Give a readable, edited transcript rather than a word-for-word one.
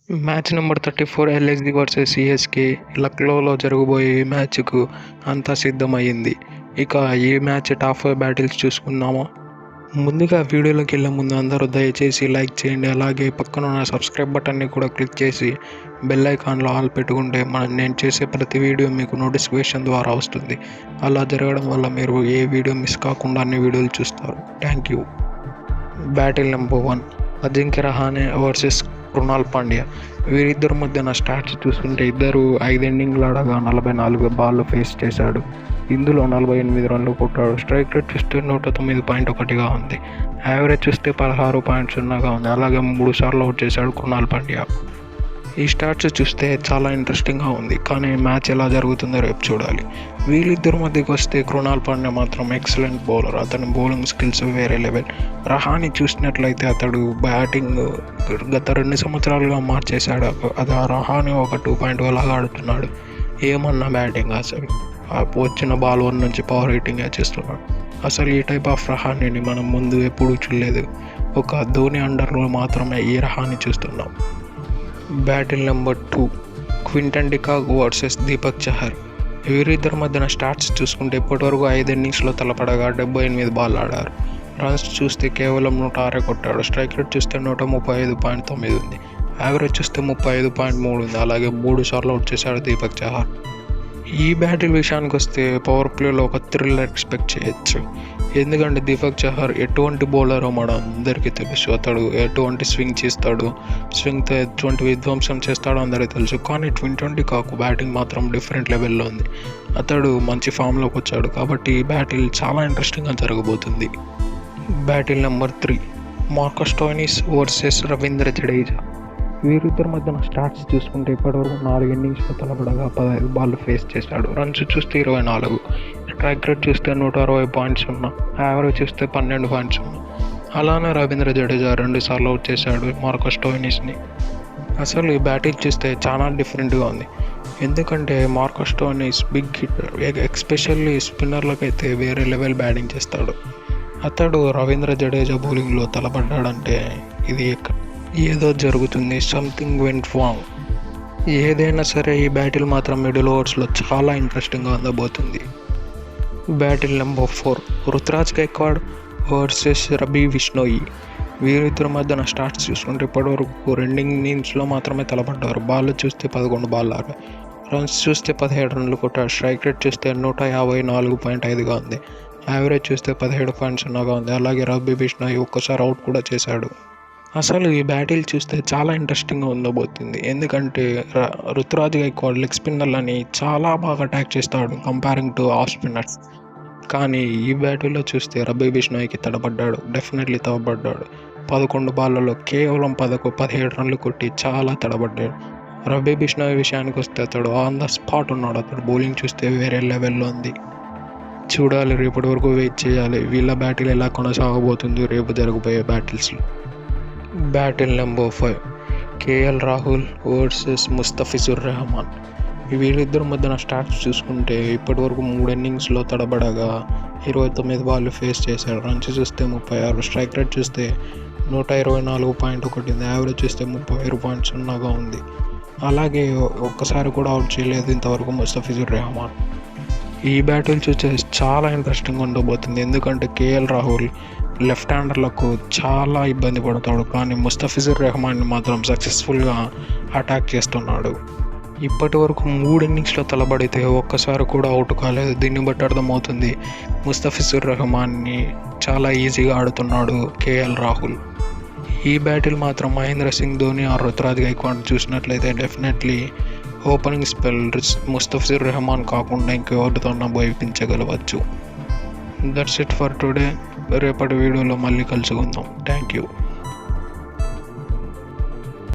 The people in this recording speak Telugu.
Match number 34 LSG versus CSK లక్నోలో జరగబోయే ఈ మ్యాచ్కు అంతా సిద్ధమైంది. ఇక ఈ మ్యాచ్ టాప్ 5 బ్యాటిల్స్ చూసుకుందామా. ముందుగా వీడియోలోకి వెళ్ళే ముందు అందరూ దయచేసి లైక్ చేయండి. అలాగే పక్కన ఉన్న సబ్స్క్రైబ్ బటన్ని కూడా క్లిక్ చేసి బెల్ ఐకాన్లో ఆల్ పెట్టుకుంటే నేను చేసే ప్రతి వీడియో మీకు నోటిఫికేషన్ ద్వారా వస్తుంది. అలా జరగడం వల్ల మీరు ఏ వీడియో మిస్ కాకుండా అన్ని వీడియోలు చూస్తారు. Thank you. Battle number 1 Ajinkya Rahane versus Krunal Pandya. వీరిద్దరి మధ్యన స్టాట్స్ చూసుకుంటే ఇద్దరు 5 ఇన్నింగ్లు ఆడగా 44 బాళ్ళు ఫేస్ చేశాడు. ఇందులో 48 రన్లు కొట్టాడు. స్ట్రైక్ రేట్ చూస్తే 109.1గా ఉంది. యావరేజ్ చూస్తే 16.0గా ఉంది. అలాగే 3 సార్లు అవుట్ చేశాడు కృణాల్ పాండ్యా. ఈ స్టాట్స్ చూస్తే చాలా ఇంట్రెస్టింగ్గా ఉంది, కానీ మ్యాచ్ ఎలా జరుగుతుందో రేపు చూడాలి. వీళ్ళిద్దరి మధ్యకి వస్తే కృణాల్ పాండ్యా మాత్రం ఎక్సలెంట్ బౌలర్. అతని బౌలింగ్ స్కిల్స్ వేరే లెవెల్. రహాని చూసినట్లయితే అతడు బ్యాటింగ్ గత 2 సంవత్సరాలుగా మార్చేశాడు. అది రహాని ఒక 2.0 లాగా ఆడుతున్నాడు. ఏమన్నా బ్యాటింగ్ అసలు వచ్చిన బాల్ 1 నుంచి పవర్ హిట్టింగ్ చేస్తున్నాడు. అసలు ఈ టైప్ ఆఫ్ రహానీని మనం ముందు ఎప్పుడూ చూడలేదు. ఒక ధోని అండర్లో మాత్రమే ఈ రహాని చూస్తున్నాం. Battle number 2 Quinton de Kock versus Deepak Chahar. వీరిద్దరి మధ్యన స్టాట్స్ చూసుకుంటే ఇప్పటివరకు 5 ఇన్నింగ్స్లో తలపడగా 78 బాల్ ఆడారు. రన్స్ చూస్తే కేవలం 106 కొట్టాడు. స్ట్రైక్ రేట్ చూస్తే 135.9 ఉంది. యావరేజ్ చూస్తే 35.3 ఉంది. అలాగే 3 సార్లు అవుట్ చేశాడు దీపక్ చహర్. ఈ బ్యాటిల్ విషయానికి వస్తే పవర్ ప్లేలో ఒక థ్రిల్లర్ ఎక్స్పెక్ట్ చేయొచ్చు. ఎందుకంటే దీపక్ చహర్ ఎటువంటి బౌలరో మన అందరికీ తెలుసు. అతడు ఎటువంటి స్వింగ్ చేస్తాడు, స్వింగ్తో ఎటువంటి విధ్వంసం చేస్తాడో అందరికీ తెలుసు. కానీ క్వింటన్ డికాక్ బ్యాటింగ్ మాత్రం డిఫరెంట్ లెవెల్లో ఉంది. అతడు మంచి ఫామ్లోకి వచ్చాడు. కాబట్టి ఈ బ్యాటిల్ చాలా ఇంట్రెస్టింగ్గా జరగబోతుంది. Battle number 3 Marcus Stoinis versus Ravindra Jadeja. వీరిద్దరి మధ్యన స్టాట్స్ చూసుకుంటే ఇప్పటివరకు 4 ఇన్నింగ్స్లో తలపడగా 15 బాల్ ఫేస్ చేశాడు. రన్స్ చూస్తే 24. స్ట్రైక్ రేట్ చూస్తే 160.0. యావరేజ్ చూస్తే 12.0. అలానే రవీంద్ర జడేజా 2 సార్లు అవుట్ చేశాడు మార్కస్ స్టోయినిస్ని. అసలు ఈ బ్యాటింగ్ చూస్తే చాలా డిఫరెంట్గా ఉంది. ఎందుకంటే Marcus Stoinis big hitter. Especially స్పిన్నర్లకైతే వేరే లెవెల్ బ్యాటింగ్ చేస్తాడు. అతడు రవీంద్ర జడేజా బౌలింగ్లో తలపడ్డాడంటే ఇది ఏదో జరుగుతుంది. Something went wrong. ఏదైనా సరే ఈ బ్యాటిల్ మాత్రం మిడిల్ ఓవర్స్లో చాలా ఇంట్రెస్టింగ్గా ఉండబోతుంది. Battle number 4 Ruturaj Gaikwad versus Ravi Bishnoi. వీరిద్దరి మధ్యన స్టాట్స్ చూసుకుంటే ఇప్పటివరకు 2 ఇన్నింగ్స్లో మాత్రమే తలపడ్డారు. బాల్ చూస్తే 11 బాల్ ఆడారు. రన్స్ చూస్తే 17 రన్లు కొట్టారు. స్ట్రైక్ రేట్ చూస్తే 154.5గా ఉంది. యావరేజ్ చూస్తే 17.0గా ఉంది. అలాగే రవి బిష్ణోయి ఒక్కసారి అవుట్ కూడా చేశాడు. అసలు ఈ బ్యాటిల్ చూస్తే చాలా ఇంట్రెస్టింగ్గా ఉండబోతుంది. ఎందుకంటే రుతురాజ్ గైక్వాడ్ లెగ్ స్పిన్నర్లని చాలా బాగా అటాక్ చేస్తాడు కంపేరింగ్ టు ఆఫ్ స్పిన్నర్స్. కానీ ఈ బ్యాటిల్లో చూస్తే రవి బిష్ణోయికి డెఫినెట్లీ తడబడ్డాడు. 11 బాళ్ళలో కేవలం 17 రన్లు కొట్టి చాలా తడబడ్డాడు. రవి బిష్ణోయి విషయానికి వస్తే అతడు ఆన్ ద స్పాట్ ఉన్నాడు. అతడు బౌలింగ్ చూస్తే వేరే లెవెల్లో ఉంది. చూడాలి, రేపటి వరకు వెయిట్ చేయాలి వీళ్ళ బ్యాటిల్ ఎలా కొనసాగబోతుంది రేపు జరగబోయే బ్యాటిల్స్లో. Battle number 5 KL Rahul versus Mustafizur Rahman. వీళ్ళిద్దరి మధ్యన స్టాట్స్ చూసుకుంటే ఇప్పటివరకు 3 ఇన్నింగ్స్లో తడబడగా 29 బాల్ ఫేస్ చేశాడు. రన్స్ చూస్తే 36. స్ట్రైక్ రేట్ చూస్తే 124.1 ఉంది. యావరేజ్ చూస్తే 37.0గా ఉంది. అలాగే ఒక్కసారి కూడా అవుట్ చేయలేదు ఇంతవరకు ముస్తఫిజుర్ రెహమాన్. ఈ బ్యాటిల్ చూస్తే చాలా ఇంట్రెస్టింగ్గా ఉండబోతుంది. ఎందుకంటే కేఎల్ రాహుల్ లెఫ్ట్ హ్యాండర్లకు చాలా ఇబ్బంది పడతాడు. కానీ ముస్తఫిజుర్ రెహమాన్ని మాత్రం సక్సెస్ఫుల్గా అటాక్ చేస్తున్నాడు. ఇప్పటి వరకు 3 ఇన్నింగ్స్లో తలబడితే ఒక్కసారి కూడా అవుట్ కాలేదు. దీన్ని బట్టి అర్థమవుతుంది ముస్తఫిజుర్ రెహమాన్ని చాలా ఈజీగా ఆడుతున్నాడు కేఎల్ రాహుల్. ఈ బ్యాటిల్ మాత్రం మహేంద్ర సింగ్ ధోని ఆర్ రుతురాజ్ గైక్వాడ్ చూసినట్లయితే definitely opening spell Mustafizur Rahman కాకుండా ఇంకెవరితోన్నా బోయించగలవచ్చు. That's it for today. రేపటి వీడియోలో మళ్ళీ కలుసుకుందాం. Thank you.